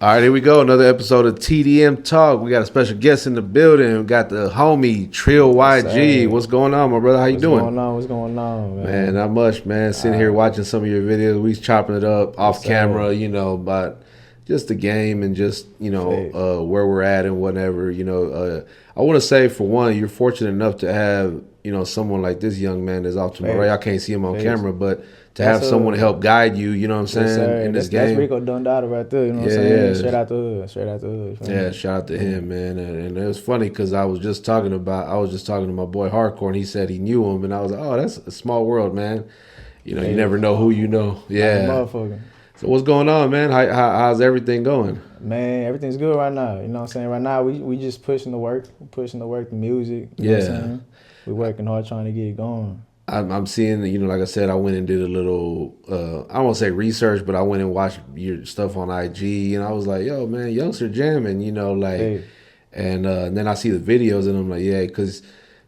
All right, here we go. Another episode of TDM Talk. We got a special guest in the building. We got the homie Trill YG. What's going on, my brother? How you doing? What's going on, man? Man, not much, man. Sitting here watching some of your videos. We chopping it up off camera, you know, about just the game and just, you know, where we're at and whatever. You know, I want to say, for one, you're fortunate enough to have, you know, someone like this young man that's off to my right. I can't see him on camera, but to have someone help guide you, you know what I'm saying, in this game. That's Rico Dondada right there, you know what I'm saying? Straight out the hood. Yeah, shout out to him, man. And it was funny because I was just talking to my boy Hardcore, and he said he knew him, and I was like, oh, that's a small world, man. You know, you never know who you know. Yeah. Motherfucker. So what's going on, man? How's everything going? Man, everything's good right now. You know what I'm saying? Right now, we just pushing the work, the music. You know what I'm saying? We're working hard trying to get it going. I'm seeing, you know, like I said, I went and did a little, I don't want to say research, but I went and watched your stuff on IG, and I was like, yo, man, youngster jamming, you know, like, and then I see the videos, and I'm like, yeah, because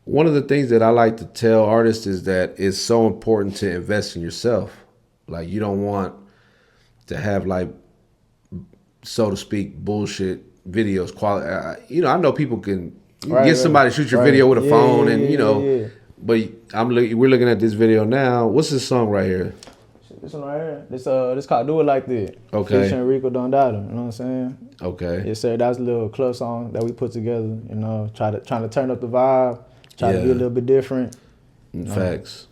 one of the things that I like to tell artists is that it's so important to invest in yourself. Like, you don't want to have, like, so to speak, bullshit videos. Quality, you know, I know people can get somebody to shoot your video with a phone, and you know. But we're looking at this video now. What's this song right here? This one right here. This called "Do It Like That." Okay. Featuring Rico Dondada. You know what I'm saying? Okay. Yes, sir. That's a little club song that we put together. You know, trying to turn up the vibe, try to be a little bit different. Facts.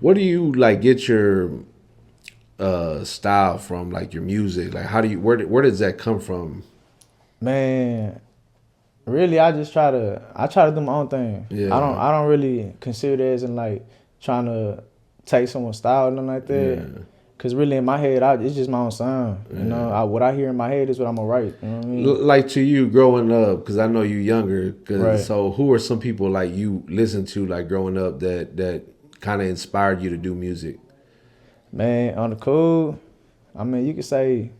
Where do you like get your style from? Like your music? Like where does that come from? Man. Really, I try to do my own thing. Yeah. I don't really consider it as in like trying to take someone's style or nothing like that. Yeah. Cause really in my head, it's just my own sound. You know, what I hear in my head is what I'm gonna write. You know what I mean? Like to you growing up, cause I know you younger. Right. So who are some people like you listen to like growing up that kind of inspired you to do music? Man, on the cool, I mean, you could say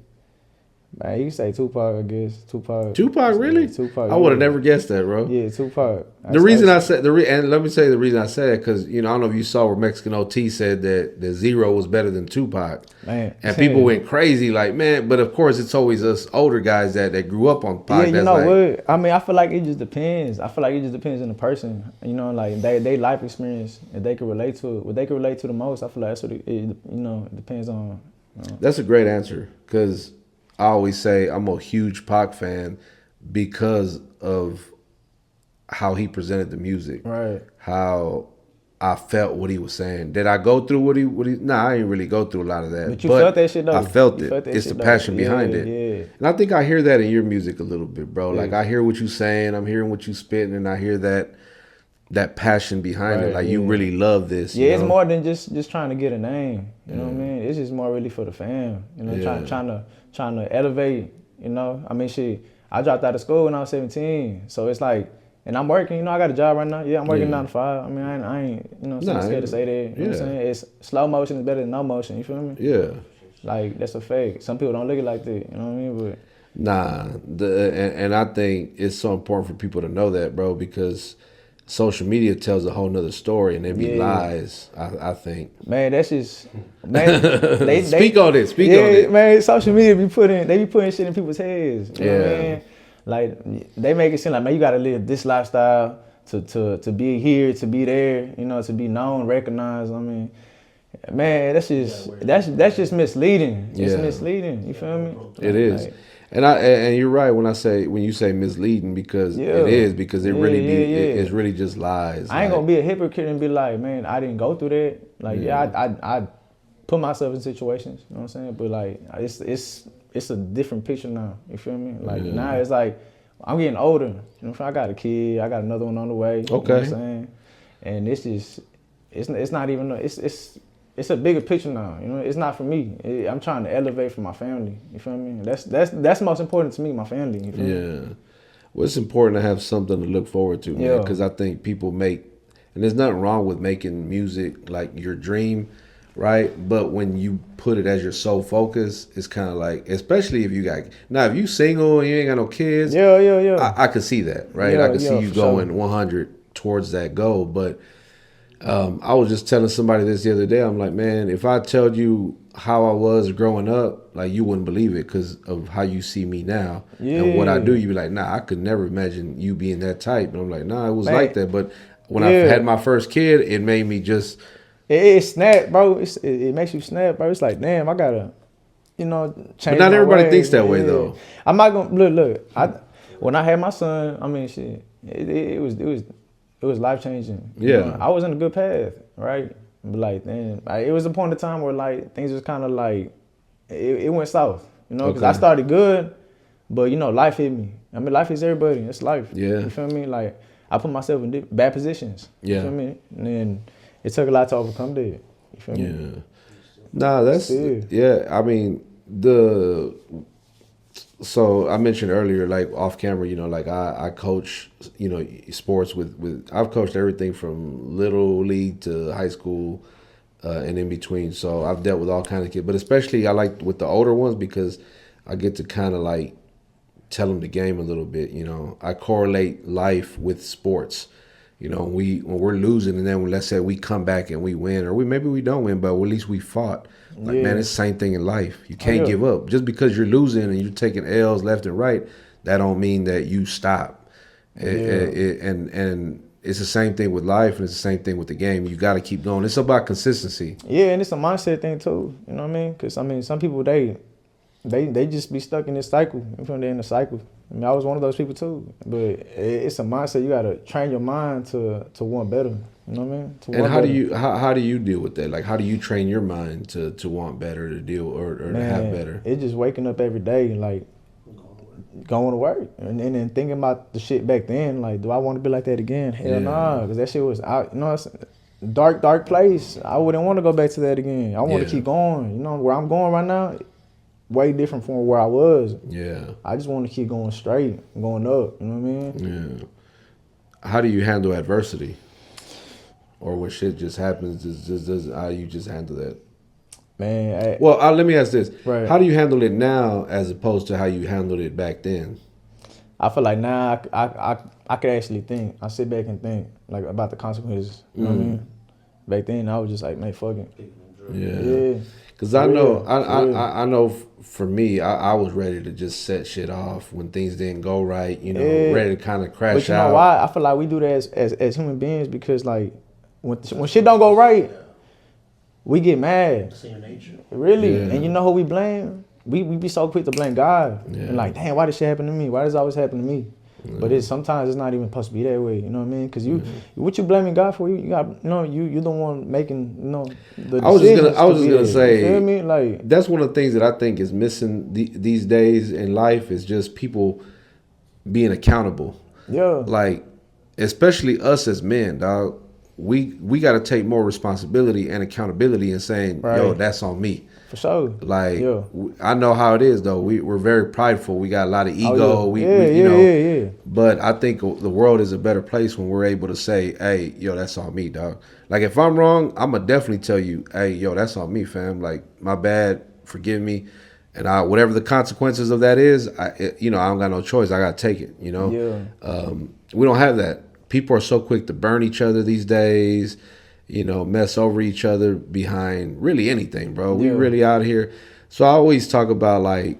Tupac, I guess. Tupac, really? Tupac. I would have never guessed that, bro. Yeah, Tupac. The reason I said and let me say the reason I said it, because you know I don't know if you saw where Mexican OT said that Zero was better than Tupac, man, and people went crazy like, man. But of course, it's always us older guys that grew up on Pac. Yeah, you know what? I mean, I feel like it just depends. I feel like it just depends on the person. You know, like they life experience, if they can relate to it, what they can relate to the most. I feel like that's what it depends on. That's a great answer, because I always say I'm a huge Pac fan because of how he presented the music. Right. How I felt what he was saying. Did I go through what he Nah, I didn't really go through a lot of that. But you felt that shit though. I felt it. It's the passion behind it. Yeah. And I think I hear that in your music a little bit, bro. Like I hear what you're saying, I'm hearing what you spitting, and I hear that passion behind it. Like you really love this. Yeah, you know? It's more than just trying to get a name. You know what I mean? It's just more really for the fam. You know, trying to elevate. You know, I mean, shit. I dropped out of school when I was 17, so it's like, and I'm working. You know, I got a job right now. Yeah, I'm working 9 to 5. I mean, I ain't you know, so I'm scared to say that. You know what I'm saying? It's slow motion is better than no motion. You feel me? Yeah. Like that's a fact. Some people don't look at it like that. You know what I mean? But and I think it's so important for people to know that, bro, because social media tells a whole nother story, and it be lies. I think. Man, that's just they speak on it. Speak on it. Man, social media be putting shit in people's heads. You know what I mean? Like they make it seem like, man, you gotta live this lifestyle to be here, to be there. You know, to be known, recognized. I mean, man, that's just misleading. It's misleading. You feel me? It is. Like, and you're right when you say misleading, because it is, because it really it's really just lies. I ain't gonna be a hypocrite and be like, man, I didn't go through that. Like I put myself in situations, you know what I'm saying? But like it's a different picture now. You feel me? Like now it's like I'm getting older. You know, I got a kid, I got another one on the way. Okay. You know what I'm saying? And it's not even it's a bigger picture now, you know. It's not for me. I'm trying to elevate for my family. You feel me? That's most important to me, my family. You feel me? Well, it's important to have something to look forward to, man. Because I think people and there's nothing wrong with making music like your dream, right? But when you put it as your sole focus, it's kind of like, especially if if you single and you ain't got no kids, I could see that, right? I could see you going 100 towards that goal, but. I was just telling somebody this the other day. I'm like, man, if I told you how I was growing up, like you wouldn't believe it because of how you see me now Yeah. and what I do. You be like, nah, I could never imagine you being that type. And I'm like, nah, it was Man, like that. But when I yeah. had my first kid, it made me just. It snap, bro. It makes you snap, bro. It's like, damn, I gotta, change. But not my everybody ways. thinks that Yeah. way though. I'm not gonna look. When I had my son, I mean, shit, it was life changing. Yeah. I was in a good path, right? But like, then it was a point of time where like things was kind of like it went south, because I started good, but life hit me. I mean, life is everybody. It's life. Yeah. You feel me? Like I put myself in bad positions. Yeah. You feel me? And then it took a lot to overcome that. You feel me? Yeah. Nah, that's yeah. I mean So I mentioned earlier, like off camera, like I coach, sports with I've coached everything from little league to high school, and in between. So I've dealt with all kinds of kids, but especially I like with the older ones because I get to kind of like tell them the game a little bit. I correlate life with sports. When we're losing, and then let's say we come back and we win, or maybe we don't win, but at least we fought. Like, man, it's the same thing in life. You can't give up. Just because you're losing and you're taking L's left and right, that don't mean that you stop. And it's the same thing with life, and it's the same thing with the game. You got to keep going. It's about consistency. Yeah, and it's a mindset thing too. You know what I mean? Because I mean, some people they just be stuck in this cycle. They're in the cycle. I mean, I was one of those people too. But it's a mindset. You got to train your mind to want better. You know what I mean? And how do you deal with that? Like, how do you train your mind to want better, to deal or to have better? It's just waking up every day, like going to work, and then thinking about the shit back then. Like, do I want to be like that again? Hell nah, because that shit was out. It's a dark place. I wouldn't want to go back to that again. I want to keep going. Where I'm going right now, way different from where I was. Yeah. I just want to keep going straight, going up. You know what I mean? Yeah. How do you handle adversity? Or when shit just happens, does how you just handle that? Man, let me ask this: right. How do you handle it now, as opposed to how you handled it back then? I feel like now I could actually think. I sit back and think like about the consequences. You know what I mean? Back then, I was just like, man, fuck it. Yeah. Because I know for me, I was ready to just set shit off when things didn't go right. Ready to kind of crash out. But you know why? I feel like we do that as human beings because like. When shit don't go right, we get mad. That's in your nature. Really. Yeah. And you know who we blame? We be so quick to blame God. Yeah. And like, damn, why this shit happen to me? Why does it always happen to me? Yeah. But sometimes it's not even supposed to be that way. You know what I mean? Because what you blaming God for? You got you're the one making the decisions. I was just gonna say, you feel me? Like that's one of the things that I think is missing these days in life is just people being accountable. Yeah. Like, especially us as men, dog. We got to take more responsibility and accountability and saying, yo, that's on me. For sure. Like, I know how it is, though. We're very prideful. We got a lot of ego. But I think the world is a better place when we're able to say, hey, yo, that's on me, dog. Like, if I'm wrong, I'm going to definitely tell you, hey, yo, that's on me, fam. Like, my bad. Forgive me. And whatever the consequences of that is, I don't got no choice. I got to take it, Yeah. We don't have that. People are so quick to burn each other these days, mess over each other behind really anything, bro. We really out here. So I always talk about like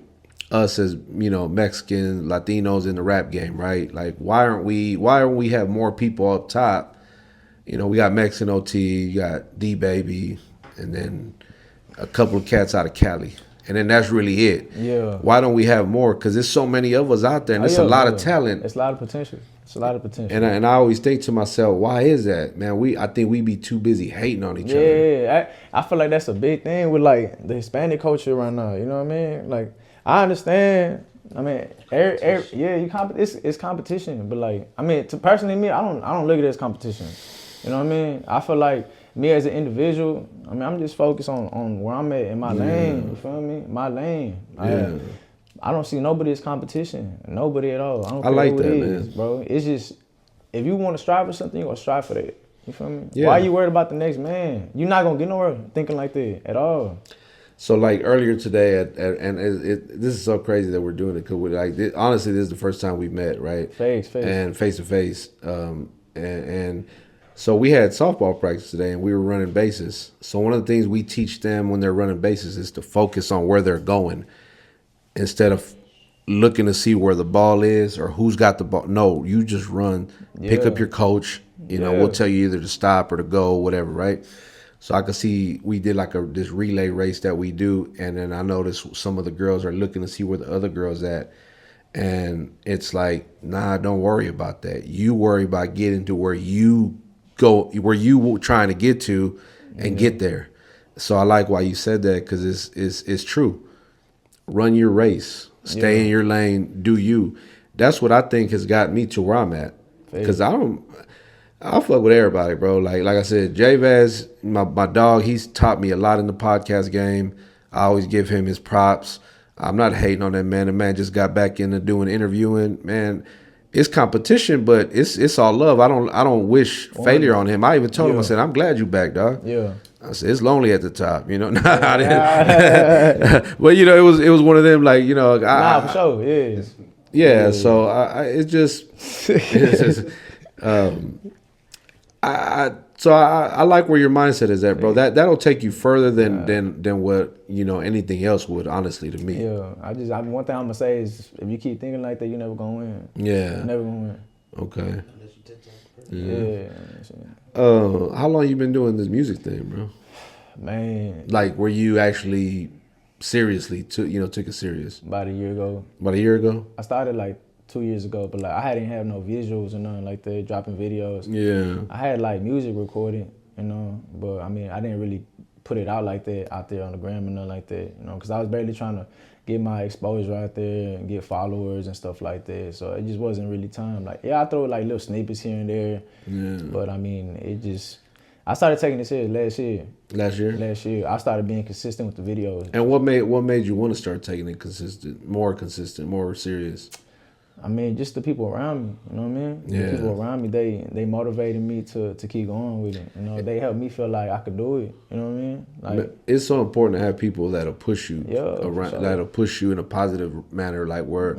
us as, Mexicans, Latinos in the rap game, right? Like why don't we have more people up top? We got Mexican OT, you got D Baby, and then a couple of cats out of Cali. And then that's really it. Yeah. Why don't we have more? Because there's so many of us out there, and it's a lot of talent. It's a lot of potential. It's a lot of potential. And I always think to myself, why is that, man? I think we be too busy hating on each other. Yeah, I feel like that's a big thing with like the Hispanic culture right now. You know what I mean? Like I understand. I mean, it's competition, but like I mean, personally, me, I don't look at it as competition. You know what I mean? I feel like me as an individual, I mean, I'm just focused on where I'm at in my lane. You feel me? My lane. I don't see nobody as competition. Nobody at all. I don't care like who that, it is, man. Bro. It's just, if you want to strive for something, you got to strive for that. You feel me? Yeah. Why are you worried about the next man? You're not going to get nowhere thinking like that at all. So like earlier today, this is so crazy that we're doing it because honestly, this is the first time we met, right? Face to face, and So we had softball practice today, and we were running bases. So one of the things we teach them when they're running bases is to focus on where they're going instead of looking to see where the ball is or who's got the ball. No, you just run, pick up your coach. You know, we'll tell you either to stop or to go, whatever, right? So I could see we did like this relay race that we do, and then I noticed some of the girls are looking to see where the other girls at. And it's like, nah, don't worry about that. You worry about getting to where you go, where you trying to get to, and get there. So I like why you said that, because it's true. Run your race, stay in your lane, do you. That's what I think has got me to where I'm at. Because I fuck with everybody, bro. Like I said, J-Vaz, my dog, he's taught me a lot in the podcast game. I always give him his props. I'm not hating on that man. The man just got back into doing interviewing. Man, it's competition, but it's all love. I don't wish failure on him. I even told him, I said, I'm glad you back, dog. Yeah. I said, it's lonely at the top, you know. I didn't. But you know, it was one of them, like, you know. For sure, yeah. So it's just. I like where your mindset is at, bro. That'll take you further than what, you know, anything else would, honestly, to me. Yeah, one thing I'm gonna say is, if you keep thinking like that, you're never gonna win. Yeah, you're never gonna win. Okay. Yeah. How long you been doing this music thing, bro? Man, like, were you actually seriously took it serious? About a year ago. About a year ago? I started like 2 years ago, but like I hadn't had no visuals or nothing like that, dropping videos. Yeah. I had like music recorded, you know, but I mean, I didn't really put it out like that out there on the gram or nothing like that, you know, because I was barely trying to get my exposure out there and get followers and stuff like that. So it just wasn't really time. Like, yeah, I throw like little snippets here and there, but I mean, I started taking it serious last year. Last year, I started being consistent with the videos. And what made you want to start taking it more serious? I mean, just the people around me, you know what I mean? Yeah. The people around me, they motivated me to keep going with it. You know, they helped me feel like I could do it. You know what I mean? Like, it's so important to have people that'll push you around, sure. That'll push you in a positive manner, like where,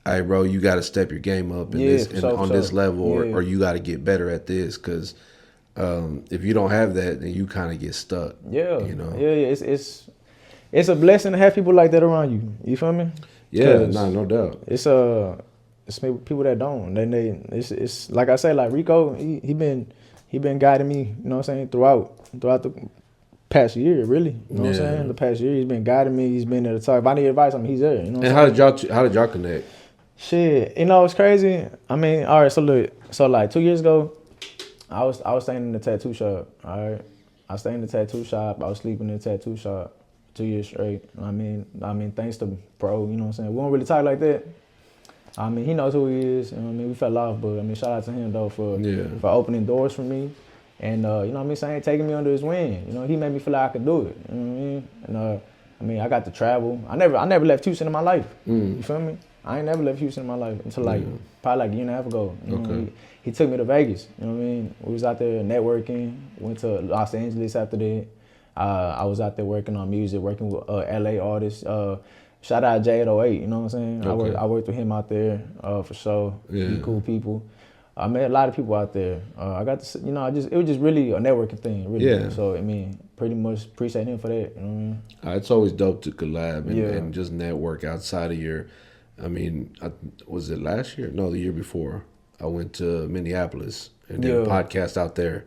hey, bro, you got to step your game up in this level, or you got to get better at this, because if you don't have that, then you kind of get stuck. Yeah, you know. Yeah. It's a blessing to have people like that around you. You feel me? Yeah, no doubt. It's people that don't. Then it's like I said, like Rico, he been guiding me, you know what I'm saying, throughout the past year, really. You know what I'm saying? The past year he's been guiding me, he's been there to talk. If I need advice, I mean, he's there. You know. And how did y'all connect? Shit, you know, it's crazy. I mean, all right, so look, like 2 years ago, I was staying in the tattoo shop. All right. I stayed in the tattoo shop, I was sleeping in the tattoo shop 2 years straight. I mean, thanks to bro, you know what I'm saying? We don't really talk like that. I mean, he knows who he is. You know what I mean? We fell off, but I mean, shout out to him though for opening doors for me, and you know what I mean, saying taking me under his wing. You know, he made me feel like I could do it. You know what I mean? And I mean, I got to travel. I never left Houston in my life. You feel me? I ain't never left Houston in my life until like probably like a year and a half ago. You know, he took me to Vegas. You know what I mean? We was out there networking. Went to Los Angeles after that. I was out there working on music, working with LA artists. Shout out J808, you know what I'm saying? I worked with him out there for sure. He cool people. I met a lot of people out there. I got to, you know, it was just really a networking thing, really. Yeah. So I mean, pretty much appreciate him for that. You know what I mean? It's always dope to collab and just network outside of your. I mean, was it last year? No, the year before. I went to Minneapolis and did a podcast out there.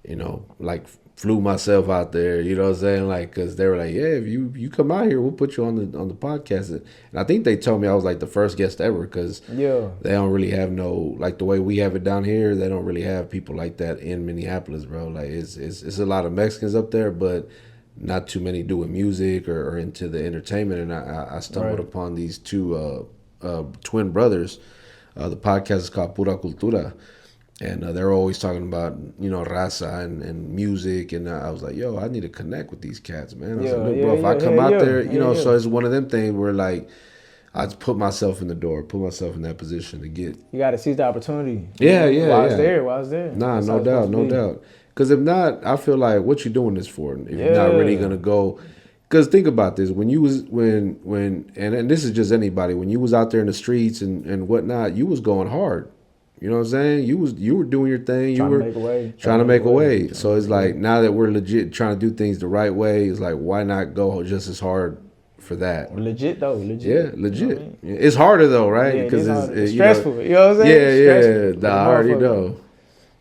You know, like flew myself out there. You know what I'm saying? Like, because they were like, yeah, if you come out here, we'll put you on the podcast. And I think they told me I was like the first guest ever, because they don't really have no, like the way we have it down here. They don't really have people like that in Minneapolis, bro. Like it's a lot of Mexicans up there, but not too many doing music or into the entertainment. And I stumbled upon these two twin brothers. The podcast is called Pura Cultura. And they're always talking about, you know, raza and music. And I was like, yo, I need to connect with these cats, man. I was like, look, bro, if I come out there, you know, so it's one of them things where, like, I just put myself in the door, put myself in that position to get. You got to seize the opportunity. Yeah. While I was there. Nah, no doubt. Because if not, I feel like, what you doing this for? If you're not really going to go. Because think about this. When you was, and this is just anybody, when you was out there in the streets and whatnot, you was going hard. You know what I'm saying? You were doing your thing. You were trying to make a way. So it's like now that we're legit trying to do things the right way, it's like why not go just as hard for that? Legit though, legit. Yeah, legit. You know what I mean? It's harder though, right? Yeah, because it's stressful. You know what I'm saying? Yeah. I already know.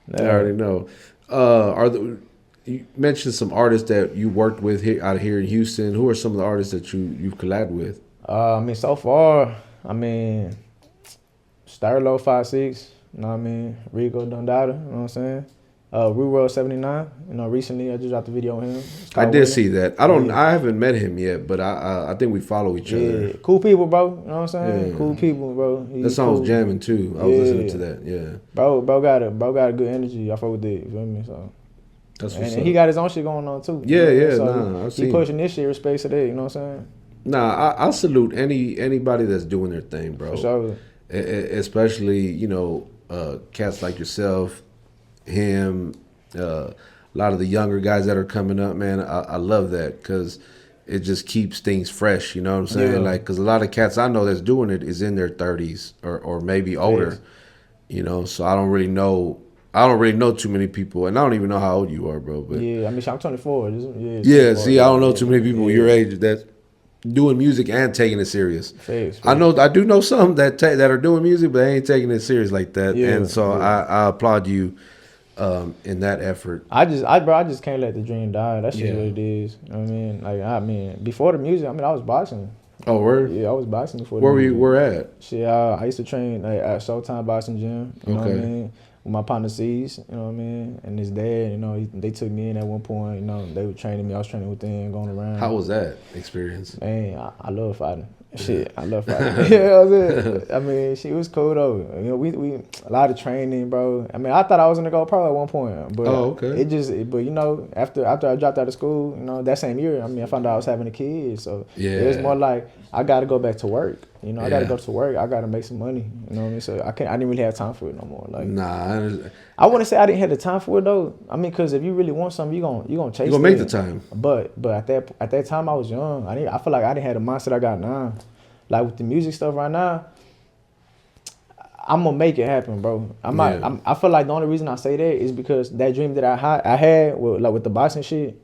Yeah. I already know. You mentioned some artists that you worked with out here in Houston. Who are some of the artists that you've collabed with? I mean, so far, I mean, Sterlo 5'6", you know what I mean? Rico Dondada, you know what I'm saying? Reworld 79, you know, recently I just dropped the video on him. I did see that. I haven't met him yet, but I think we follow each other. Cool people, bro. You know what I'm saying? Yeah. Cool people, bro. That song's cool. Jamming too. I was listening to that. Yeah. Bro got a good energy. I fuck with it. You feel me? So. That's what's and up. He got his own shit going on too. Yeah. So he pushing this shit. Respect to that. You know what I'm saying? Nah, I salute anybody that's doing their thing, bro. For sure. Especially cats like yourself, him, a lot of the younger guys that are coming up, man. I love that because it just keeps things fresh. You know what I'm saying? Yeah. Like, because a lot of cats I know that's doing it is in their 30s or maybe older. Yes. You know, so I don't really know too many people, and I don't even know how old you are, bro. But yeah, I mean, I'm 24. Yeah, see, I don't know too many people your age that's doing music and taking it serious. I do know some that are doing music, but they ain't taking it serious like that. Yeah, and so I applaud you in that effort. I just can't let the dream die. That's just what it is. You know what I mean? Before the music, I was boxing. Oh, word? Yeah, I was boxing before. Where at? Shit, I used to train at Showtime Boxing Gym. You know what I mean? With my partner C's, you know what I mean? And his dad, you know, they took me in at one point, you know, they were training me, I was training with them, going around. How was that experience? Man, I love fighting. Shit, I love fighting. You know what I'm saying? I mean, she was cool though. You know, we a lot of training, bro. I mean, I thought I was gonna go pro at one point, but but you know, after I dropped out of school, you know, that same year, I mean, I found out I was having a kid, so it was more like I got to go back to work. You know, I got to go to work. I got to make some money. You know what I mean? So I didn't really have time for it no more. Like, I wouldn't say I didn't have the time for it though. I mean, because if you really want something, you gonna chase it. You gonna make the time. But at that time I was young. I feel like I didn't have the mindset I got now. Like with the music stuff right now, I'm gonna make it happen, bro. I feel like the only reason I say that is because that dream that I had with the boxing shit,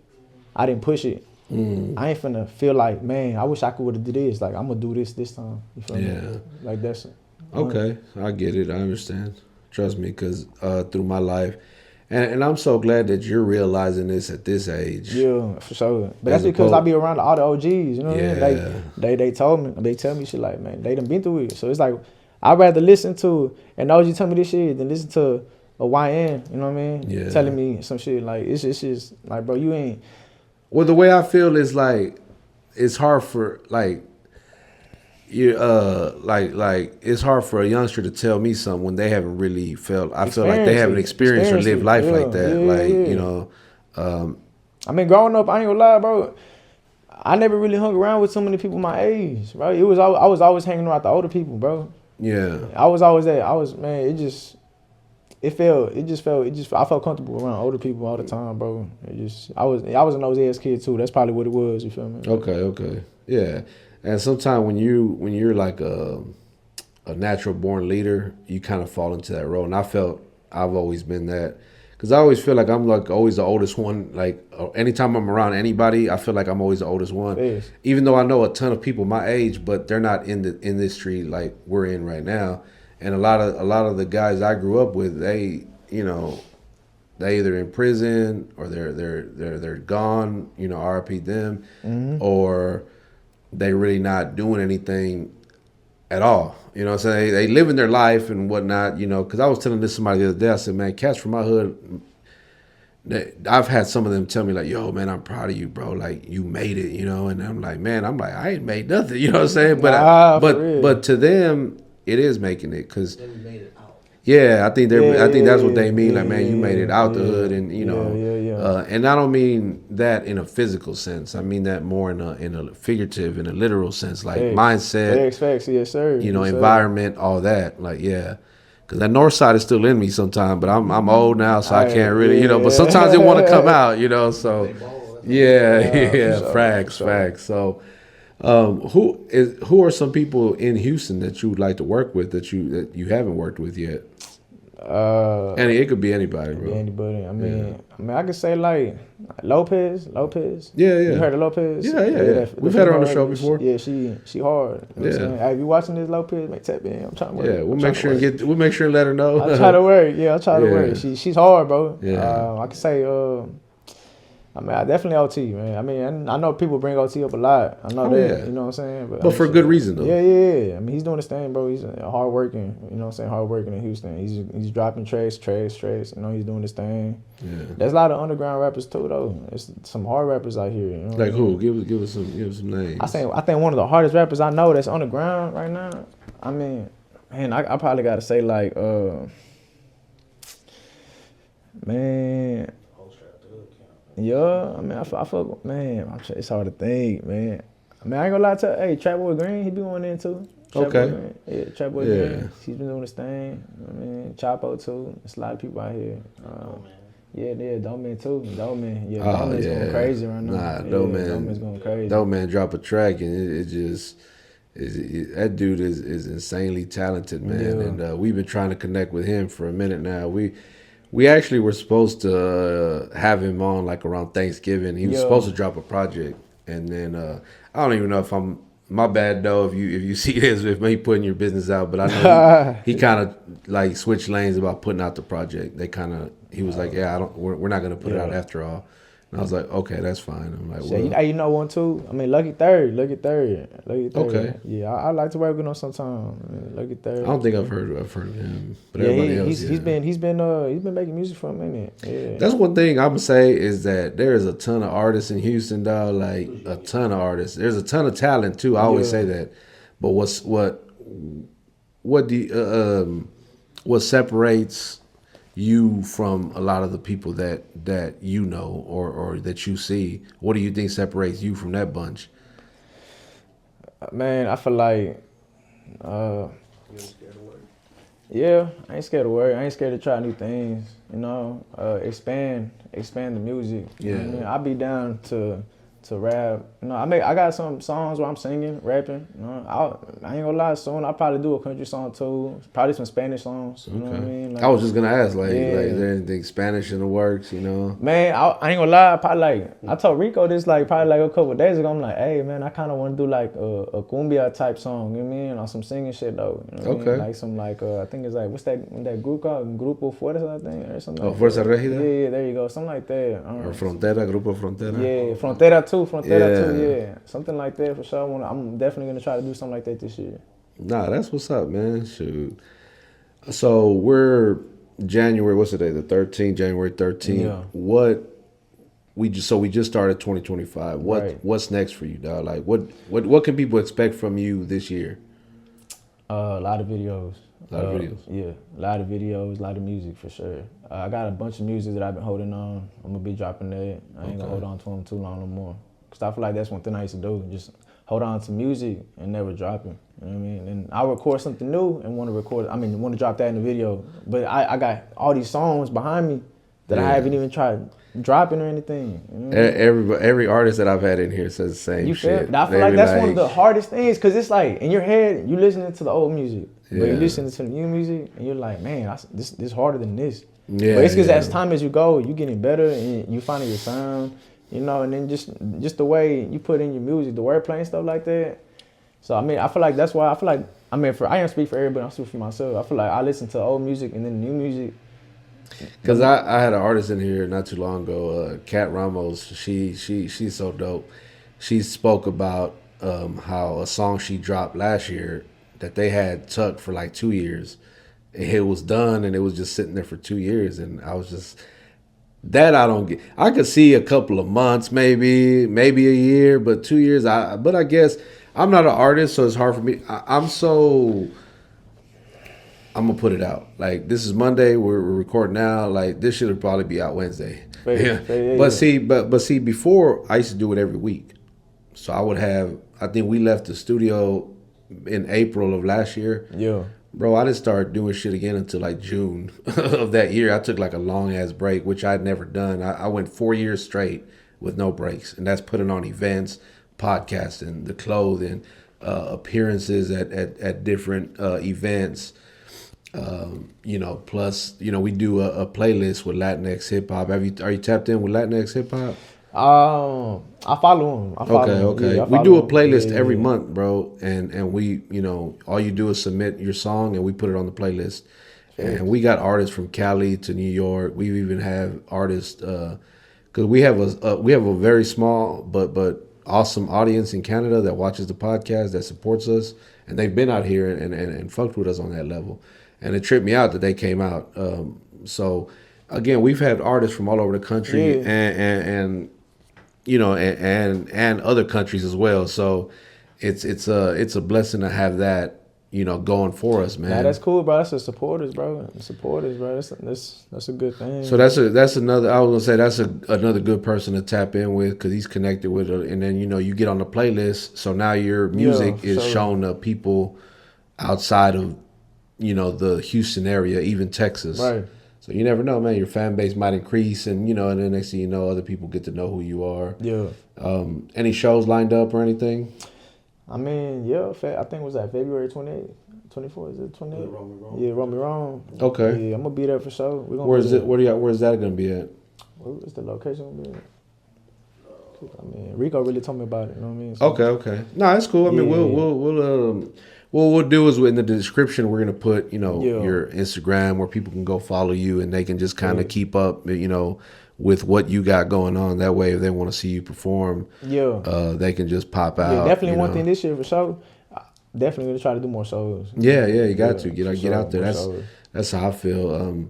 I didn't push it. I ain't finna feel like, man, I wish I could do this. Like, I'm gonna do this time. You feel me? Like, that's it. Okay, I get it. I understand. Trust me, because through my life, and I'm so glad that you're realizing this at this age. Yeah, for sure. But that's because I be around all the OGs, you know what I mean? They told me, they tell me shit like, man, they done been through it. So it's like, I'd rather listen to an OG tell me this shit than listen to a YN, you know what I mean? Yeah. Telling me some shit. Like, it's just like, bro, you ain't. Well, the way I feel is like it's hard for it's hard for a youngster to tell me something when they haven't really felt. I feel like they haven't experienced or lived life like that. You know. I mean, growing up, I ain't gonna lie, bro. I never really hung around with so many people my age, right? I was always hanging around the older people, bro. Yeah. I was always there. I felt comfortable around older people all the time, bro. I was an OZ kid too. That's probably what it was. You feel me? Okay, yeah. And sometimes when you're like a natural born leader, you kind of fall into that role. And I've always been that, because I always feel like I'm like always the oldest one. Like anytime I'm around anybody, I feel like I'm always the oldest one. Yes. Even though I know a ton of people my age, but they're not in the industry like we're in right now. And a lot of the guys I grew up with, they either in prison or they're gone, you know, RIP them, or they really not doing anything at all. You know what I'm saying? They living their life and whatnot, you know, because I was telling this to somebody the other day, I said, man, cats from my hood, I've had some of them tell me like, yo, man, I'm proud of you, bro. Like, you made it, you know? And I'm like, I ain't made nothing, you know what I'm saying? But but to them, it is making it, because yeah, I think that's what they mean. Like, man, you made it out the hood, and you know, and I don't mean that in a physical sense. I mean that more in a figurative, in a literal sense, like mindset, facts, yes, sir. You know, environment, all that. Like, yeah, because that north side is still in me sometimes, but I'm old now, so I can't really, you know. But sometimes it want to come out, you know. So facts. So. Who are some people in Houston that you would like to work with that you haven't worked with yet? And it could be anybody, bro. Anybody. I mean, I could say like Lopez. Yeah. You heard of Lopez? Yeah. We've had her on the show before. Yeah, she hard. You know what I'm saying? Hey, if you watching this Lopez, make tap in. I'm trying to work. Yeah, we'll make sure and let her know. I try to work. Yeah, I try to work. She's hard, bro. Yeah. I can say. I mean, I definitely OT, man. I mean, I know people bring OT up a lot. I know that. Yeah. You know what I'm saying? But for good reason, though. Yeah. I mean, he's doing his thing, bro. He's hard working. You know what I'm saying? Hard working in Houston. He's dropping tracks. You know, he's doing his thing. Yeah. There's a lot of underground rappers too, though. There's some hard rappers out here. You know like who? Give us some names. I think one of the hardest rappers I know that's underground right now. I mean, man, I probably got to say like, man. Yeah, I mean, I fuck, man, it's hard to think, man. I mean, I ain't gonna lie to Trap Boy Green, he be on in too. Trap Boy Green. Trap Boy Green, he's been doing his thing. I mean, Chapo too, there's a lot of people out here. Doman too. Doman's going crazy right now. Doman's going crazy. Doman drop a track and it just... that dude is insanely talented, man. And we've been trying to connect with him for a minute now. We actually were supposed to have him on like around Thanksgiving. He was supposed to drop a project, and then I don't even know if I'm my bad though if you see this with me putting your business out, but I know he kind of like switched lanes about putting out the project. He was like, we're not gonna put it out after all. And I was like, okay, that's fine. I'm like, well, you know one too. I mean, Lucky Third. Okay. Yeah, I like to work with him sometimes. Lucky Third. I don't think I've heard of him, but everybody else. He's been making music for a minute. Yeah. That's one thing I'm gonna say is that there is a ton of artists in Houston, dog. Like a ton of artists. There's a ton of talent too. I always say that. But what separates you from a lot of the people that you know or that you see? What do you think separates you from that bunch? Man, I feel like yeah, I ain't scared of work. I ain't scared to try new things, you know. Expand the music. Yeah. You know what I mean? I'll be down to rap. You know, I got some songs where I'm singing, rapping. You know, I ain't gonna lie, soon I'll probably do a country song too. Probably some Spanish songs. You know what I mean? Like, I was just gonna ask, like, is there anything Spanish in the works, you know? Man, I ain't gonna lie, probably I told Rico this probably a couple of days ago. I'm like, hey man, I kinda wanna do like a cumbia type song, you know what I mean? Or some singing shit though. You know what I mean? Like some I think it's like what's that group called? Grupo Fuerza, I think, or something. Fuerza Regida? Yeah, there you go. Something like that. Or Frontera, Grupo Frontera. Yeah, Frontera too, yeah. Something like that for sure. I'm definitely gonna try to do something like that this year. Nah, that's what's up, man. Shoot. So we're January, what's the day? The 13th, January 13th. Yeah. We just started 2025. What's next for you, dog? Like what can people expect from you this year? A lot of videos. A lot of videos. Yeah, a lot of videos, a lot of music for sure. I got a bunch of music that I've been holding on. I'm gonna be dropping that. I ain't gonna hold on to them too long no more. Cause I feel like that's one thing I used to do. Just hold on to music and never drop it. You know what I mean? And I'll record something new and want to drop that in the video. But I got all these songs behind me that I haven't even tried dropping or anything. You know what I mean? Every artist that I've had in here says the same shit. I feel like that's one of the hardest things, because it's like in your head, you listening to the old music, but you listening to the new music, and you're like, man, this harder than this. Yeah, but it's because as time as you go, you getting better and you finding your sound, you know, and then just the way you put in your music, the wordplay and stuff like that. So I mean, I feel like that's why I don't speak for everybody, I speak for myself. I feel like I listen to old music and then new music. Because I had an artist in here not too long ago, Kat Ramos. She's so dope. She spoke about how a song she dropped last year that they had tucked for like 2 years. It was done and it was just sitting there for 2 years, and I was just that I don't get. I could see a couple of months, maybe a year, but 2 years. But I guess I'm not an artist, so it's hard for me. I'm gonna put it out. Like, this is Monday. We're recording now. Like, this should probably be out Wednesday. But see, before I used to do it every week. So I would have. I think we left the studio in April of last year. Yeah. Bro, I didn't start doing shit again until like June of that year. I took like a long ass break, which I'd never done. I went 4 years straight with no breaks, and that's putting on events, podcasting, the clothing, appearances at different events. You know, plus, you know, we do a playlist with Latinx hip hop. Are you tapped in with Latinx hip hop? I follow him. Okay. Yeah, I We do follow a him. playlist every Yeah. month, bro, and we, you know, all you do is submit your song and we put it on the playlist. And Facts. we got artists from Cali to New York. We even have artists because we have a very small but awesome audience in Canada that watches the podcast, that supports us, and they've been out here and fucked with us on that level. And it tripped me out that they came out. So again, we've had artists from all over the country Yeah. and you know, and other countries as well. So it's a blessing to have that, you know, going for us, Nah, man. that's cool, bro. That's the supporters, bro. The supporters, bro. That's a good thing. So that's another. I was gonna say that's another good person to tap in with because he's connected with it, and then you know you get on the playlist. So now your Yeah, music for is sure. shown to people outside of, you know, the Houston area, even Texas. Right. So you never know, man. Your fan base might increase, and you know, and then next thing you know, other people get to know who you are. Yeah. Any shows lined up or anything? I mean, yeah, I think it was that February 28th, 24th, is it 28th? Yeah, Roll Me Wrong. Okay. Yeah, I'm gonna be there for sure. We're gonna Where's be it? there. Where's that gonna be at? Where's the location gonna be at? I mean, Rico really told me about it, you know what I mean? So, Okay. No, it's cool. I mean, yeah. what we'll do is in the description we're gonna put, you know, Yeah. your Instagram where people can go follow you and they can just kind of Yeah. keep up, you know, with what you got going on. That way, if they want to see you perform, Yeah. they can just pop out. Yeah, definitely you one know. thing this year for sure. Definitely gonna try to do more shows. Yeah, you got to for get sure, out there. more That's shows. that's how I feel.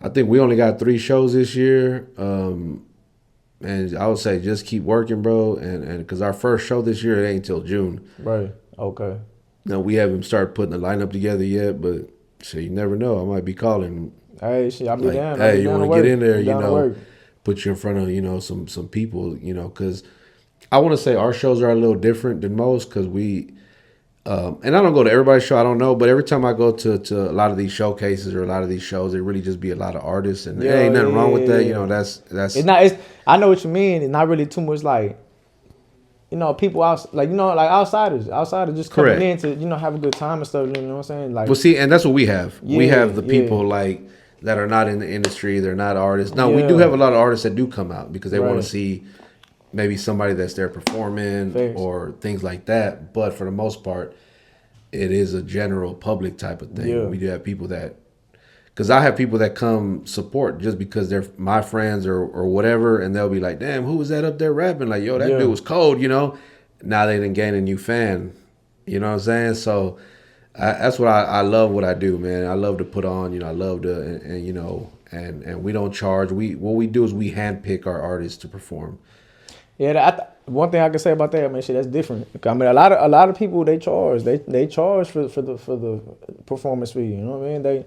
I think we only got 3 shows this year. And I would say just keep working, bro. And because our first show this year, it ain't till June. Right. Okay. Now we haven't started putting the lineup together yet, but shit, you never know. I might be calling. Hey, shit, I'll be Like, down. hey, you want to get in there? I'm You down to know, work. put you in front of, you know, some people. You know, because I want to say our shows are a little different than most because we. And I don't go to everybody's show. I don't know, but every time I go to a lot of these showcases or a lot of these shows, it really just be a lot of artists, and there ain't nothing wrong with that. You know, that's It's not. It's. I know what you mean. It's not really too much like, you know, people out like, you know, like outsiders just coming Correct. in to, you know, have a good time and stuff. You know what I'm saying? Like, Well, see, and that's what we have. We Yeah, have the people yeah. like that are not in the industry. They're not artists. Now we do Yeah. have a lot of artists that do come out because they want Right. to see maybe somebody that's there performing Facts. or things like that. But for the most part, it is a general public type of thing. Yeah. We do have people that, because I have people that come support just because they're my friends or whatever, and they'll be like, "Damn, who was that up there rapping? Like, yo, that Yeah. dude was cold," you know. Now they didn't gain a new fan. You know what I'm saying? So that's what I love. What I do, man. I love to put on. You know, I love to, and you know, and we don't charge. What we do is we handpick our artists to perform. yeah. One thing I can say about that, man, shit, that's different. I mean, a lot of people they charge. They charge for the performance fee. You know what I mean?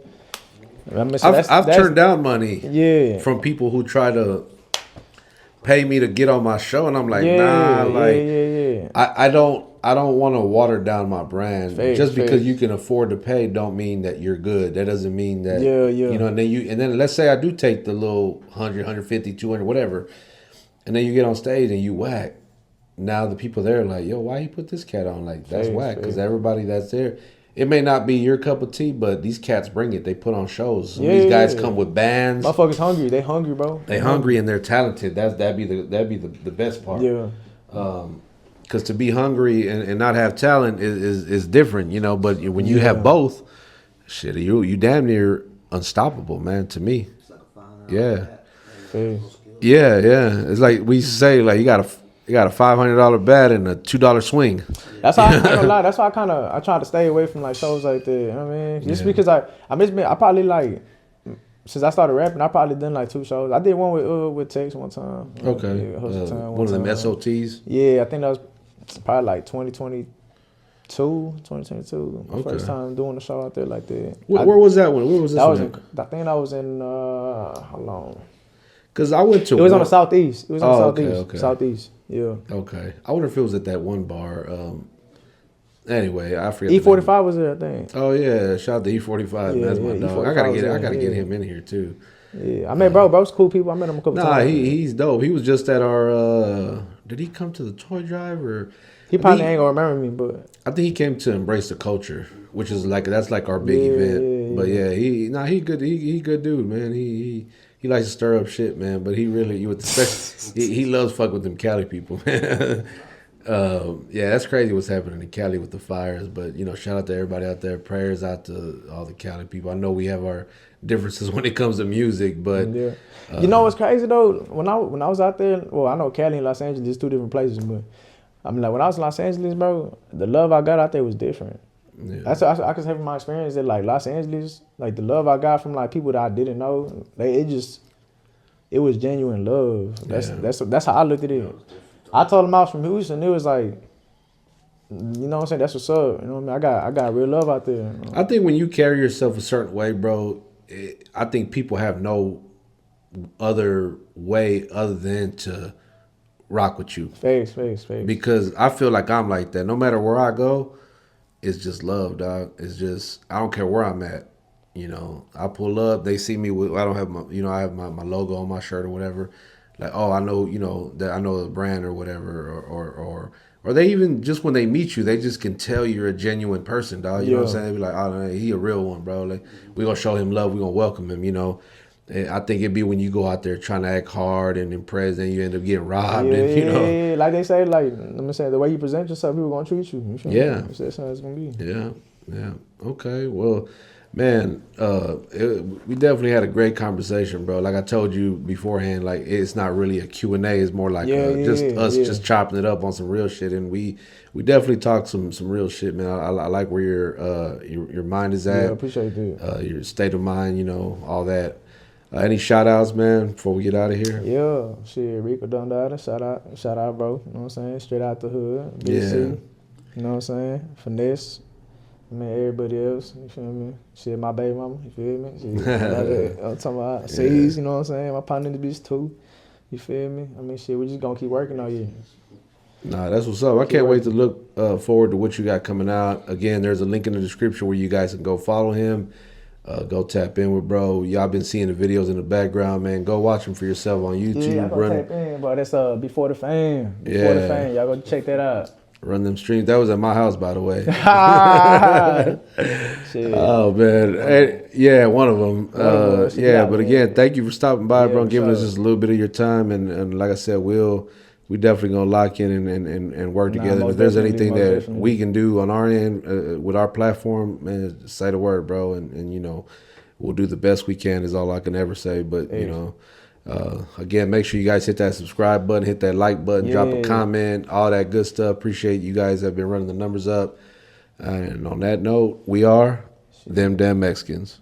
I mean, so I've turned down money Yeah. from people who try to pay me to get on my show, and I'm like, Yeah, nah, like yeah. I don't want to water down my brand. Facts, Just because facts. you can afford to pay don't mean that you're good. That doesn't mean that Yeah. you know, and then let's say I do take the little 100, 150, 200, whatever, and then you get on stage and you whack. Now the people there are like, yo, why you put this cat on? Like, that's Facts, whack. Because facts. everybody that's there, it may not be your cup of tea, but these cats bring it. They put on shows. Some of Yeah, these guys yeah. come with bands. Motherfuckers hungry. They hungry, bro. They hungry and they're talented. That'd be the best part. Yeah. Because to be hungry and not have talent is different, you know. But when you have both, shit, you damn near unstoppable, man. To me, yeah, Facts. yeah. It's like we used to say, like you got a $500 bat and a $2 swing. That's how I ain't gonna lie. That's why I try to stay away from like shows like that. You know what I mean? Just Yeah. because I probably like since I started rapping, I probably done like 2 shows. I did one with Tex one time. Okay, Yeah, Hustle Time one of them time. SOTs. Yeah, I think that was probably like 2022. My Okay. first time doing a show out there like that. Where was that one? Where was this That was one? in, I think that was in how long? Because I went to. It was on the southeast. It was on the Oh, okay, southeast. okay. Southeast. Yeah. Okay, I wonder if it was at that one bar. Anyway, I forget. the name. E45 was there, I think. Oh yeah, shout out to E45. Man. Yeah, That's my yeah, dog. E45 I gotta was get. I there, gotta get yeah. him in here too. Yeah. I met bro's cool people. I met him a couple Nah, times. he's dope. He was just at our. Did he come to the toy drive or? He probably ain't gonna remember me, but I think he came to embrace the culture, which is that's like our big event. But yeah, he good. He good dude, man. He likes to stir up shit, man. But he really he loves fuck with them Cali people, man. Yeah, that's crazy what's happening in Cali with the fires. But shout out to everybody out there. Prayers out to all the Cali people. I know we have our differences when it comes to music, but you know what's crazy though? When I was out there, well, I know Cali and Los Angeles is two different places, but I mean, like when I was in Los Angeles, bro, the love I got out there was different. Yeah. I can say from my experience that like Los Angeles, like the love I got from like people that I didn't know, it was genuine love. That's how I looked at it. I told them I was from Houston. It was like, you know what I'm saying? That's what's up. You know what I mean? I got real love out there. I think when you carry yourself a certain way, bro, I think people have no other way other than to rock with you. Face. Because I feel like I'm like that. No matter where I go, it's just love, dog. It's just, I don't care where I'm at. I pull up, they see me with, I don't have my, I have my logo on my shirt or whatever. Like, oh, I know, that I know the brand or whatever, or they even just when they meet you, they just can tell you're a genuine person, dog. You know what I'm saying? They be like, oh, he a real one, bro. Like, we gonna show him love, we gonna welcome him. I think it'd be when you go out there trying to act hard and impress, and you end up getting robbed. Yeah. Like they say, like let me say, the way you present yourself, people gonna treat you. That's how it's gonna be. Yeah. Okay. Well, man, we definitely had a great conversation, bro. Like I told you beforehand, like it's not really a Q&A. It's more like just chopping it up on some real shit, and we definitely talked some real shit, man. I like where your mind is at. Yeah, I appreciate that. Your state of mind, all that. Any shout outs, man, before we get out of here? Yeah, shit, Rico Dundada, shout out, bro. You know what I'm saying? Straight out the hood, BC. You know what I'm saying? Finesse. I mean, everybody else, you feel me? Shit, my baby mama, you feel me? Shit, I'm talking about C's, you know what I'm saying? My partner in the bitch too, you feel me? I mean, shit, we just gonna keep working all year. Nah, that's what's up. I can't wait to look forward to what you got coming out. Again, there's a link in the description where you guys can go follow him. Go tap in with bro. Y'all been seeing the videos in the background, man. Go watch them for yourself on YouTube. Yeah, go tap in, bro. That's Before the Fame. Before the Fame. Y'all go check that out. Run them streams. That was at my house, by the way. Shit. Oh, man. Hey, yeah, one of them. But again, thank you for stopping by, bro, and giving us just a little bit of your time. And like I said, we definitely going to lock in and work together. And if there's anything that we can do on our end with our platform, man, say the word, bro. And we'll do the best we can is all I can ever say. But, again, make sure you guys hit that subscribe button, hit that like button, drop a comment, all that good stuff. Appreciate you guys have been running the numbers up. And on that note, we are them damn Mexicans.